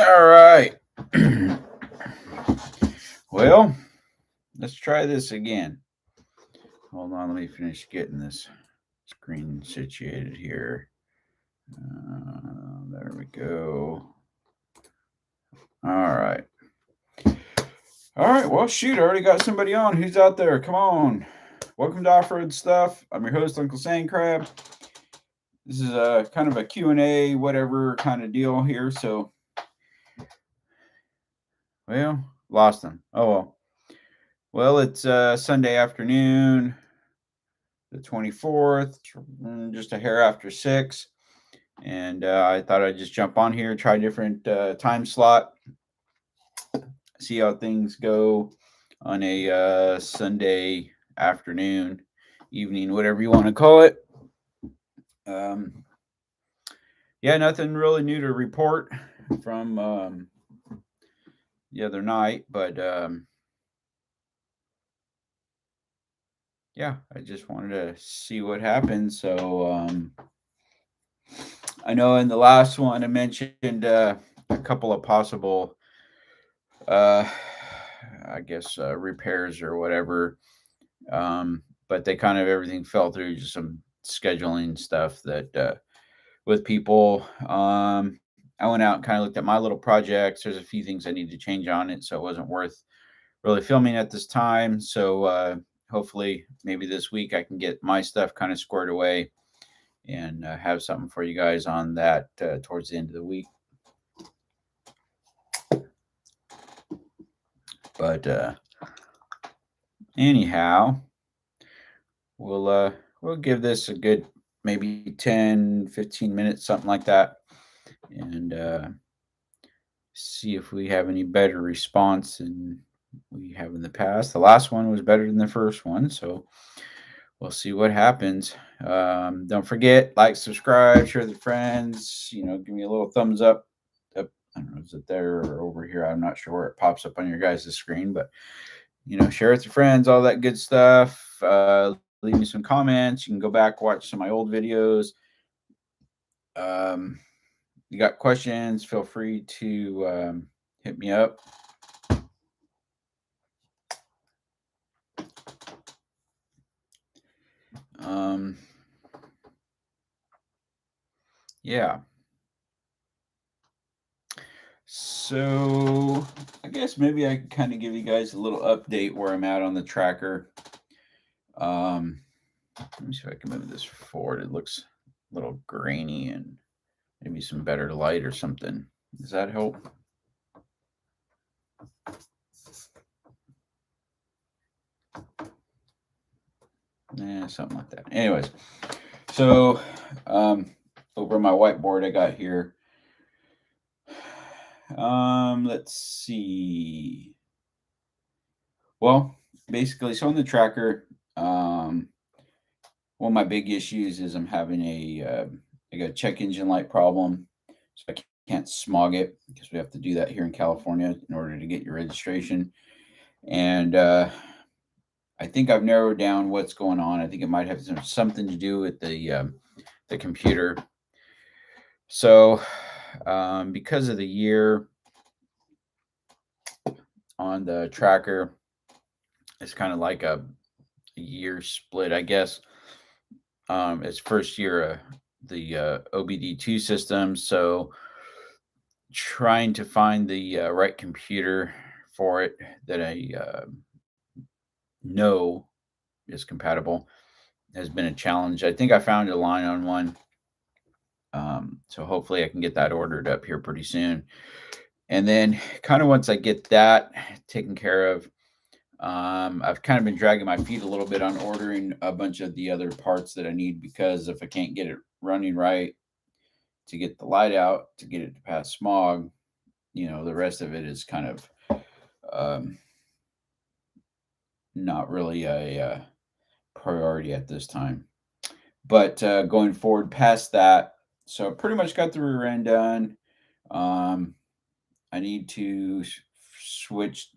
All right. Well, let's try this again. Hold on, let me finish getting this screen situated here. There we go. All right. All right. Well, shoot, I already got somebody on. Who's out there? Come on. Welcome to Off-Road Stuff. I'm your host, Uncle Sandcrab. This is a kind of a Q&A, whatever kind of deal here. So, well, lost them. Oh, well. Well, it's Sunday afternoon, the 24th, just a hair after 6. And I thought I'd just jump on here, try a different time slot, see how things go on a Sunday afternoon, evening, whatever you want to call it. Yeah, nothing really new to report from the other night, but yeah, I just wanted to see what happened. So I know in the last one I mentioned a couple of possible, I guess, repairs or whatever. But they kind of everything fell through, just some scheduling stuff that with people. I went out and kind of looked at my little projects. There's a few things I need to change on it, so it wasn't worth really filming at this time. So hopefully, maybe this week I can get my stuff kind of squared away and have something for you guys on that towards the end of the week. But anyhow, we'll give this a good maybe 10, 15 minutes, something like that, and see if we have any better response than we have in the past. The last one was better than the first one, so we'll see what happens. Don't forget, like, subscribe, share with friends. Give me a little thumbs up. I don't know, is it there or over here? I'm not sure where it pops up on your guys' screen, but share with your friends, all that good stuff. Leave me some comments. You can go back, watch some of my old videos. You got questions, feel free to hit me up. Yeah. So I guess maybe I can kind of give you guys a little update where I'm at on the tracker. Let me see if I can move this forward. It looks a little grainy and maybe some better light or something. Does that help? Something like that. Anyways, so over my whiteboard I got here. Let's see. Well, basically, so on the tracker, one of my big issues is I'm having a check engine light problem, so I can't smog it because we have to do that here in California in order to get your registration. And I think I've narrowed down what's going on. I think it might have something to do with the computer. So because of the year on the tracker, it's kind of like a year split, I guess. It's first year the OBD2 system, so trying to find the right computer for it that I know is compatible has been a challenge. I think I found a line on one, so hopefully I can get that ordered up here pretty soon. And then, kind of once I get that taken care of, I've kind of been dragging my feet a little bit on ordering a bunch of the other parts that I need, because if I can't get it running right to get the light out, to get it to pass smog, the rest of it is kind of not really a priority at this time. But going forward past that, so I pretty much got the rear end done. I need to switch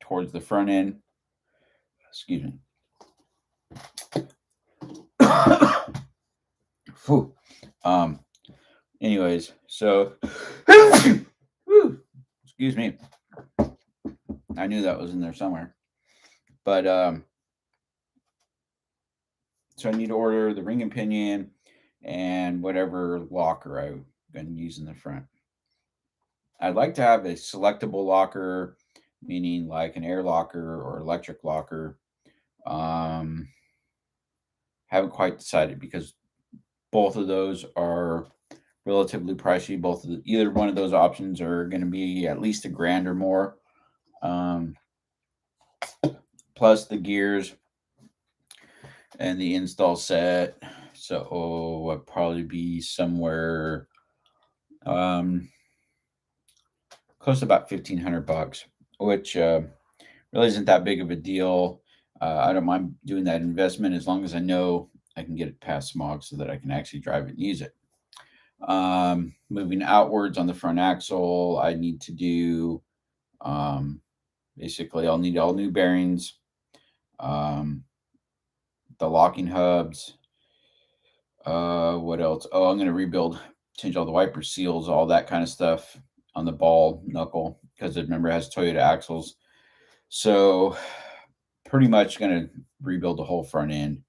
towards the front end. Excuse me. Anyways, so Excuse me. I knew that was in there somewhere. But so I need to order the ring and pinion and whatever locker I'm going to use in the front. I'd like to have a selectable locker, meaning like an air locker or electric locker. Haven't quite decided because both of those are relatively pricey. Either one of those options are going to be at least $1,000 or more. Plus the gears and the install set. So I'd probably be somewhere close to about $1,500, which really isn't that big of a deal. I don't mind doing that investment as long as I know I can get it past smog so that I can actually drive it and use it. Moving outwards on the front axle, I need to do basically I'll need all new bearings, the locking hubs. What else? Oh, I'm going to change all the wiper seals, all that kind of stuff on the ball knuckle because remember it has Toyota axles. So pretty much going to rebuild the whole front end.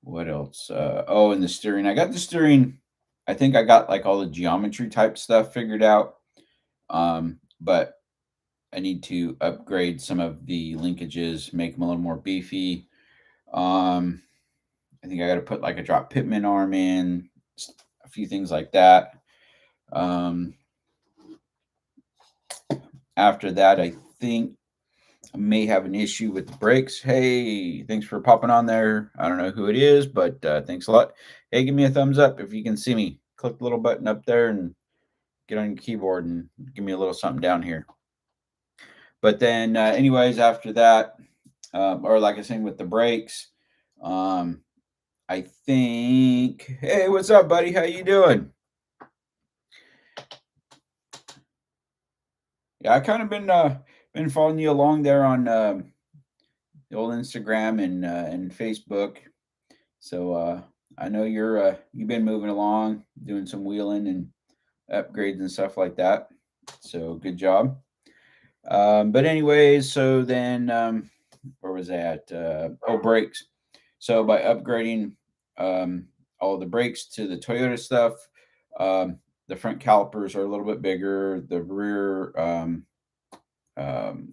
What else? And the steering. I got the steering. I think I got like all the geometry type stuff figured out. But I need to upgrade some of the linkages, make them a little more beefy. I think I got to put like a drop pitman arm in, a few things like that. After that, I think I may have an issue with the brakes. Hey, thanks for popping on there. I don't know who it is, but thanks a lot. Hey, give me a thumbs up if you can see me. Click the little button up there and get on your keyboard and give me a little something down here. But then, anyways, after that, or like I was saying with the brakes, I think. Hey, what's up, buddy? How you doing? Yeah, I kind of been following you along there on the old Instagram and Facebook. So I know you've been moving along, doing some wheeling and upgrades and stuff like that. So good job. But anyways, so then where was that? Brakes. So by upgrading all the brakes to the Toyota stuff, the front calipers are a little bit bigger. The rear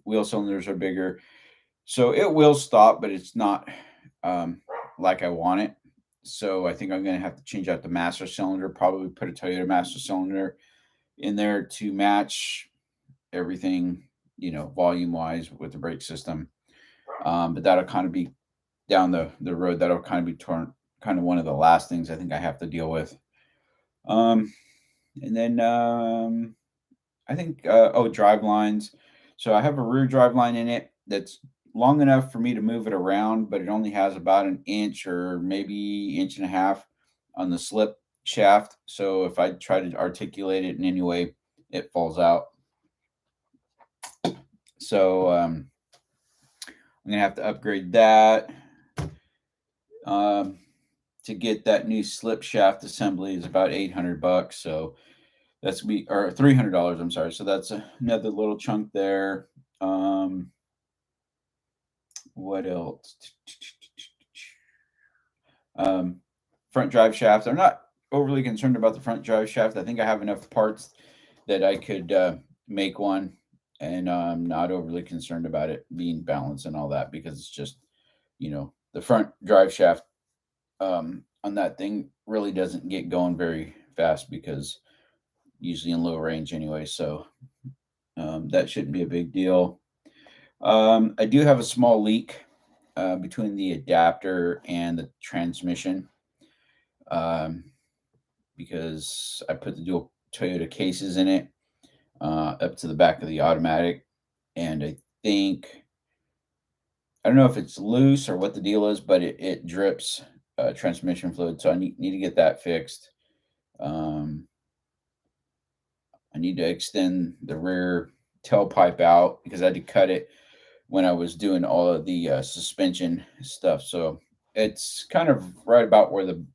wheel cylinders are bigger. So it will stop, but it's not like I want it. So I think I'm going to have to change out the master cylinder, probably put a Toyota master cylinder in there to match everything, volume wise with the brake system. But that'll kind of be down the road. That'll kind of be kind of one of the last things I think I have to deal with. And then I think, drive lines. So I have a rear drive line in it that's long enough for me to move it around, but it only has about an inch or maybe inch and a half on the slip shaft. So if I try to articulate it in any way, it falls out. So I'm going to have to upgrade that. To get that new slip shaft assembly is about $800. So that's or $300. I'm sorry. So that's another little chunk there. What else? Front drive shaft. I'm not overly concerned about the front drive shaft. I think I have enough parts that I could make one, and I'm not overly concerned about it being balanced and all that because it's just, the front drive shaft on that thing really doesn't get going very fast because usually in low range anyway. So that shouldn't be a big deal. I do have a small leak between the adapter and the transmission because I put the dual Toyota cases in it up to the back of the automatic. And I don't know if it's loose or what the deal is, but it drips transmission fluid. So I need to get that fixed. I need to extend the rear tailpipe out because I had to cut it when I was doing all of the suspension stuff. So it's kind of right about where the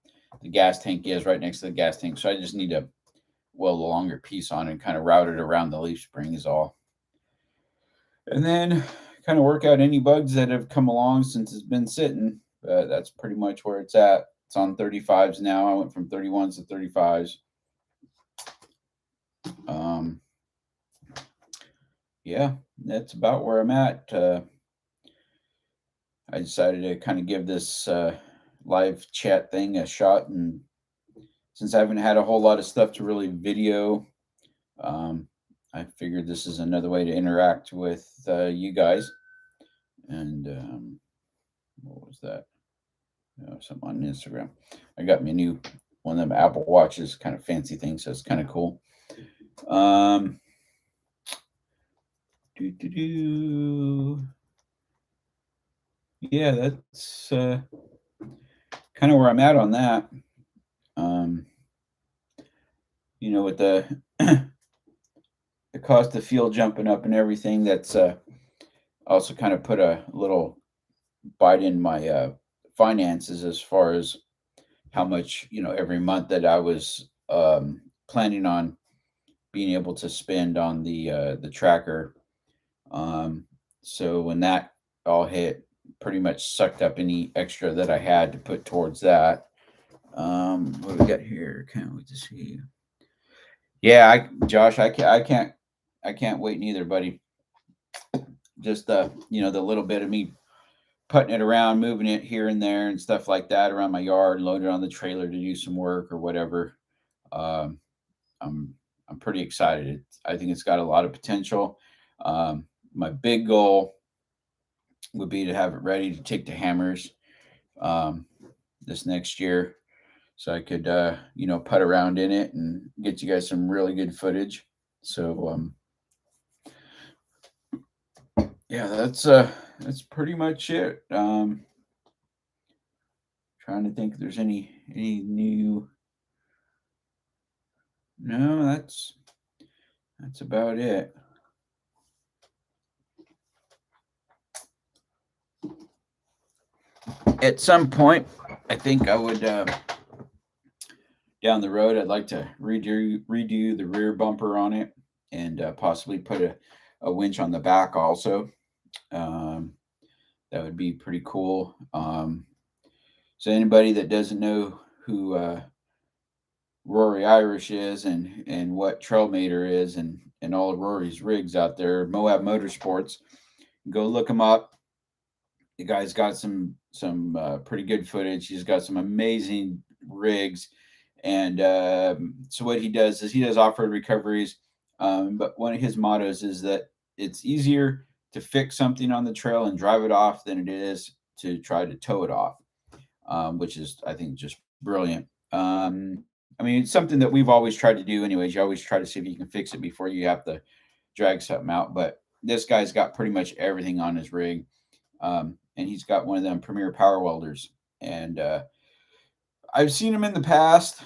gas tank is, right next to the gas tank. So I just need to weld a longer piece on and kind of route it around the leaf spring is all. And then kind of work out any bugs that have come along since it's been sitting. But that's pretty much where it's at. It's on 35s now. I went from 31s to 35s. Yeah, that's about where I'm at. I decided to kind of give this live chat thing a shot, and since I haven't had a whole lot of stuff to really video, I figured this is another way to interact with you guys. And what was that? Something on Instagram. I got me a new one of them Apple Watches, kind of fancy thing, so it's kind of cool. Yeah, that's kind of where I'm at on that. With the the cost of fuel jumping up and everything, that's also kind of put a little bite in my finances as far as how much every month that I was planning on being able to spend on the tracker. So when that all hit, pretty much sucked up any extra that I had to put towards that. What do we got here? Can't wait to see. Yeah, Josh, I can't wait neither, buddy. Just the little bit of me putting it around, moving it here and there and stuff like that around my yard, load it on the trailer to do some work or whatever. Um, I'm pretty excited. I think it's got a lot of potential. My big goal would be to have it ready to take to Hammers this next year, so I could putt around in it and get you guys some really good footage. So yeah, that's pretty much it. Trying to think if there's any new. No, that's about it. At some point, I think I would down the road. I'd like to redo the rear bumper on it, and possibly put a winch on the back also. That would be pretty cool. So anybody that doesn't know who Rory Irish is and what Trailmater is and all of Rory's rigs out there, Moab Motorsports, go look him up. The guy's got some pretty good footage. He's got some amazing rigs, and so what he does is he does off-road recoveries. But one of his mottos is that it's easier to fix something on the trail and drive it off than it is to try to tow it off, which is, I think, just brilliant. I mean, it's something that we've always tried to do anyways. You always try to see if you can fix it before you have to drag something out. But this guy's got pretty much everything on his rig. And he's got one of them Premier Power Welders. And I've seen them in the past,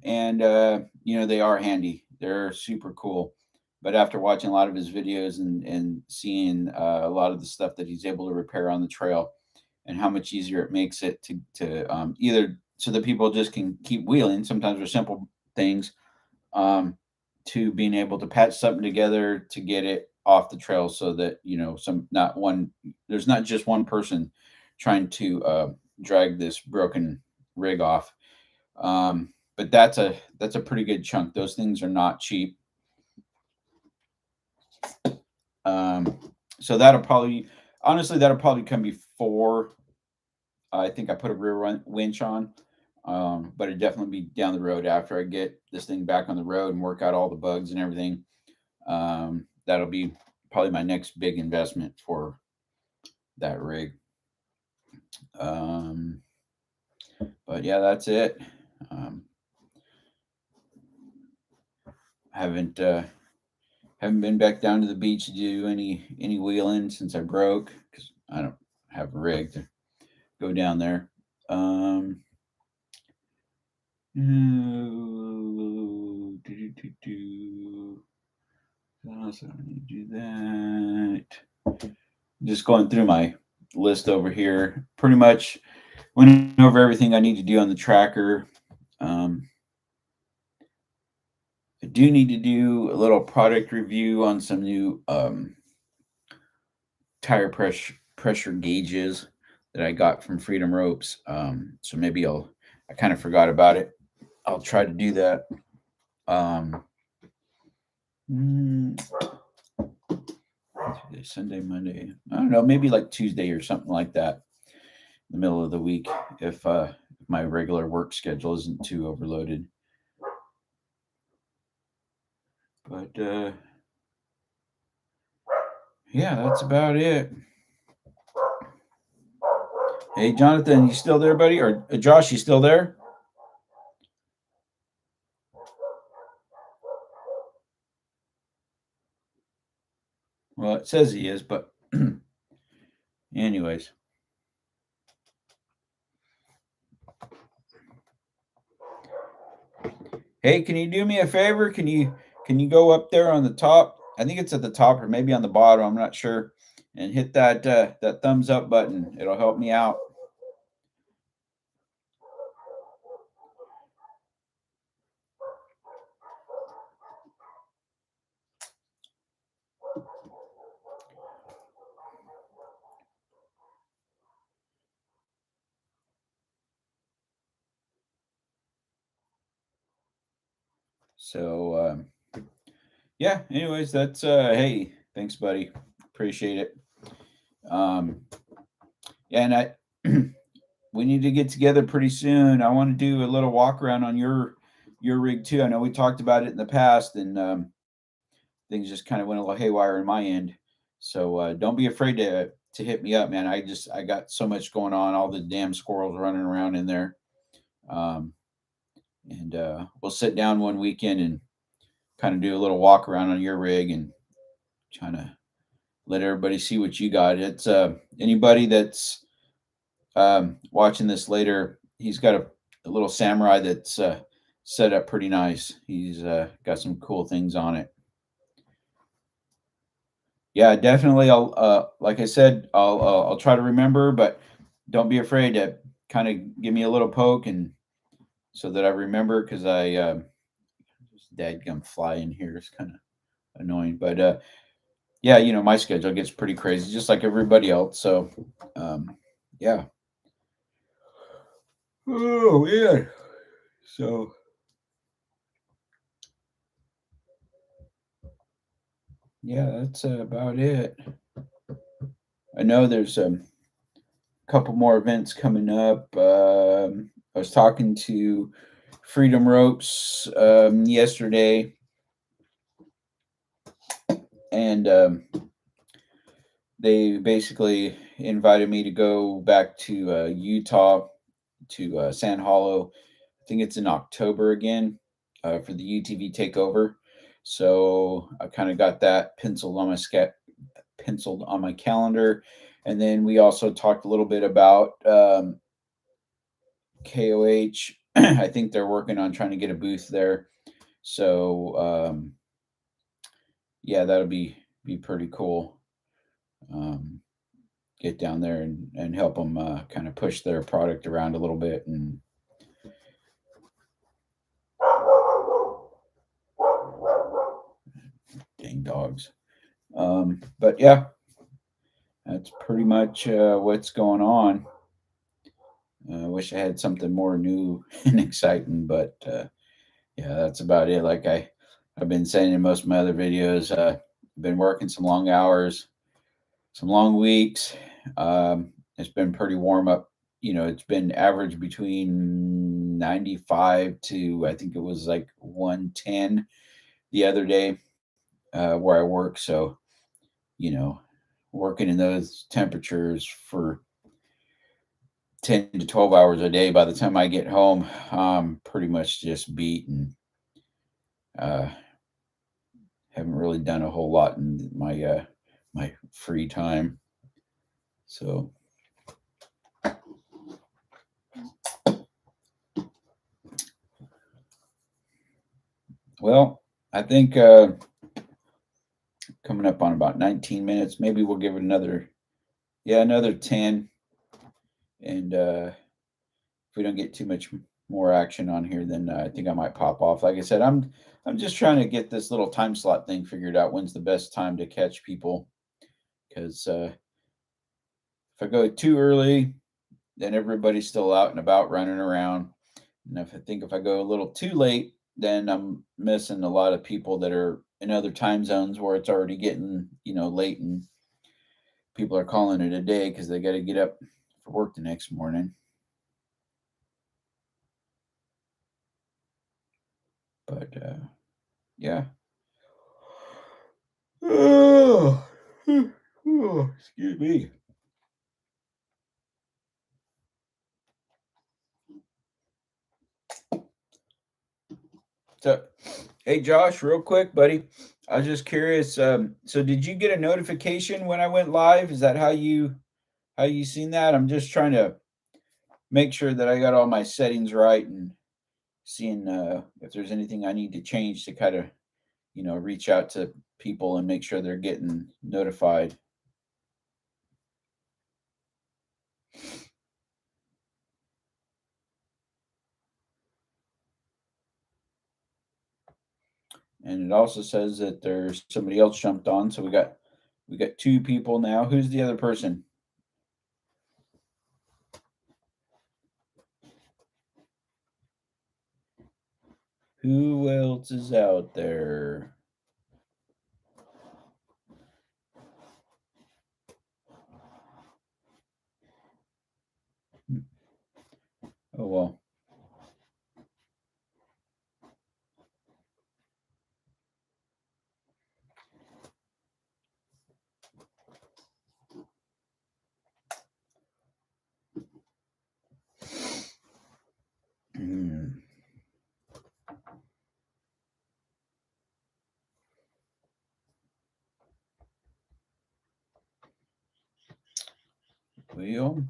and they are handy. They're super cool. But after watching a lot of his videos and seeing a lot of the stuff that he's able to repair on the trail, and how much easier it makes it to either so that people just can keep wheeling, sometimes with simple things, to being able to patch something together to get it off the trail, so that there's not just one person trying to drag this broken rig off. But that's a pretty good chunk. Those things are not cheap. So that'll probably come before I think I put a rear winch on. But it'd definitely be down the road after I get this thing back on the road and work out all the bugs and everything. That'll be probably my next big investment for that rig. But yeah, that's it. Haven't been back down to the beach to do any wheeling since I broke, because I don't have a rig to go down there. So I need to do that. Just going through my list over here. Pretty much went over everything I need to do on the tracker. I do need to do a little product review on some new tire pressure gauges that I got from Freedom Ropes. So maybe I kind of forgot about it. I'll try to do that. Um, mm, Sunday, Monday. I don't know, maybe like Tuesday or something like that, in the middle of the week, if my regular work schedule isn't too overloaded. But yeah, that's about it. Hey, Jonathan, you still there, buddy? Or Josh, you still there? Well, it says he is, but anyways. Hey, can you do me a favor? Can you go up there on the top? I think it's at the top or maybe on the bottom. I'm not sure. And hit that thumbs up button. It'll help me out. So yeah. Anyways, that's hey, thanks, buddy. Appreciate it. Um, yeah, and we need to get together pretty soon. I want to do a little walk around on your rig too. I know we talked about it in the past, and things just kind of went a little haywire in my end. So don't be afraid to hit me up, man. I got so much going on, all the damn squirrels running around in there. Um, and we'll sit down one weekend and kind of do a little walk around on your rig and kind of let everybody see what you got. It's anybody that's watching this later. He's got a little samurai that's set up pretty nice. He's got some cool things on it. Yeah, definitely. I'll like I said, I'll try to remember, but don't be afraid to kind of give me a little poke and so that I remember because I this dadgum fly in here is kind of annoying, but yeah, my schedule gets pretty crazy, just like everybody else. So yeah. Oh man. So yeah, that's about it. I know there's couple more events coming up. I was talking to Freedom Ropes yesterday, and they basically invited me to go back to Utah to Sand Hollow. I think it's in October again for the UTV takeover. So I kind of got that penciled on my calendar. And then we also talked a little bit about KOH. I think they're working on trying to get a booth there. So yeah, that'll be pretty cool. Get down there and help them kind of push their product around a little bit and dang dogs. But yeah, that's pretty much what's going on. I wish I had something more new and exciting, but yeah, that's about it. Like I've been saying in most of my other videos, been working some long hours, some long weeks. It's been pretty warm up. It's been average between 95 to I think it was like 110 the other day where I work. So, working in those temperatures for 10 to 12 hours a day, by the time I get home, I'm pretty much just beat and uh, haven't really done a whole lot in my free time. So, well, I think coming up on about 19 minutes. Maybe we'll give it another 10. And if we don't get too much more action on here, then I think I might pop off. Like I said, I'm just trying to get this little time slot thing figured out. When's the best time to catch people? Because if I go too early, then everybody's still out and about running around. And if I go a little too late, then I'm missing a lot of people that are in other time zones where it's already getting, late and people are calling it a day because they got to get up for work the next morning. But yeah. Oh, excuse me. So, hey Josh, real quick, buddy. I was just curious. So did you get a notification when I went live? Is that how you seen that? I'm just trying to make sure that I got all my settings right and seeing if there's anything I need to change to kind of reach out to people and make sure they're getting notified. And it also says that there's somebody else jumped on, so we got two people now. Who's the other person? Who else is out there? Oh well. Hmm. Well,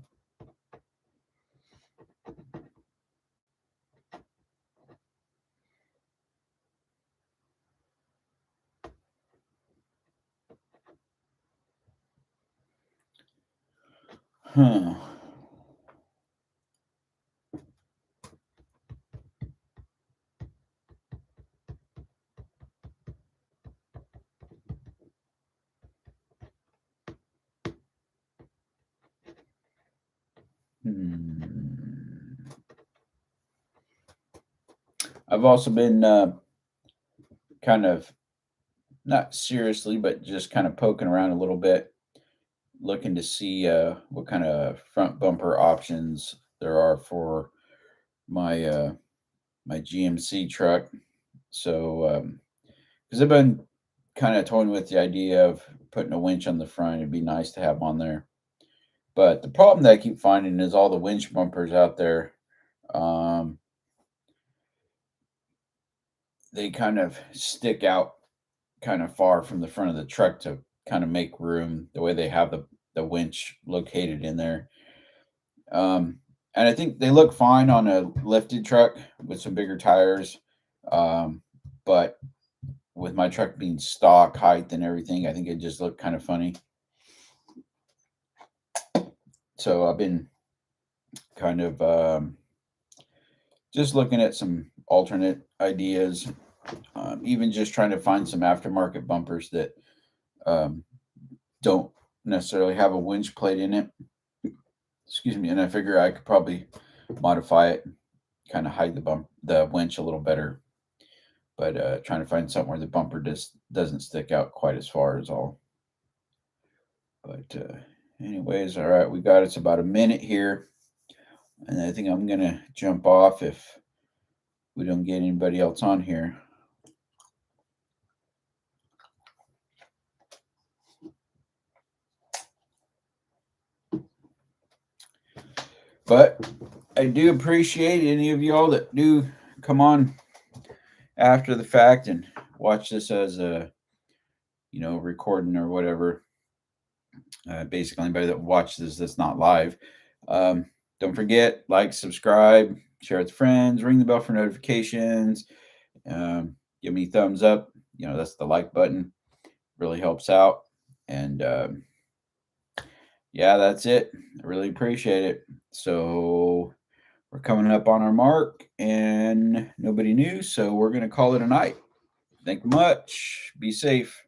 huh. Hmm. I've also been kind of not seriously, but just kind of poking around a little bit, looking to see what kind of front bumper options there are for my GMC truck. So, because I've been kind of toying with the idea of putting a winch on the front, it'd be nice to have on there. But the problem that I keep finding is all the winch bumpers out there. Um, they kind of stick out kind of far from the front of the truck to kind of make room the way they have the winch located in there. Um, and I think they look fine on a lifted truck with some bigger tires. Um, but with my truck being stock height and everything, I think it just looked kind of funny. So I've been kind of just looking at some alternate ideas, even just trying to find some aftermarket bumpers that um, don't necessarily have a winch plate in it. Excuse me, and I figure I could probably modify it, kind of hide the winch a little better. But trying to find something where the bumper just doesn't stick out quite as far as all. But anyways, all right, we got it's about a minute here, and I think I'm gonna jump off if we don't get anybody else on here. But I do appreciate any of y'all that do come on after the fact and watch this as a recording or whatever. Basically, anybody that watches that's not live. Um, don't forget, like, subscribe, share with friends, ring the bell for notifications. Give me thumbs up. That's the like button. Really helps out. And yeah, that's it. I really appreciate it. So we're coming up on our mark and nobody knew, so we're going to call it a night. Thank you much. Be safe.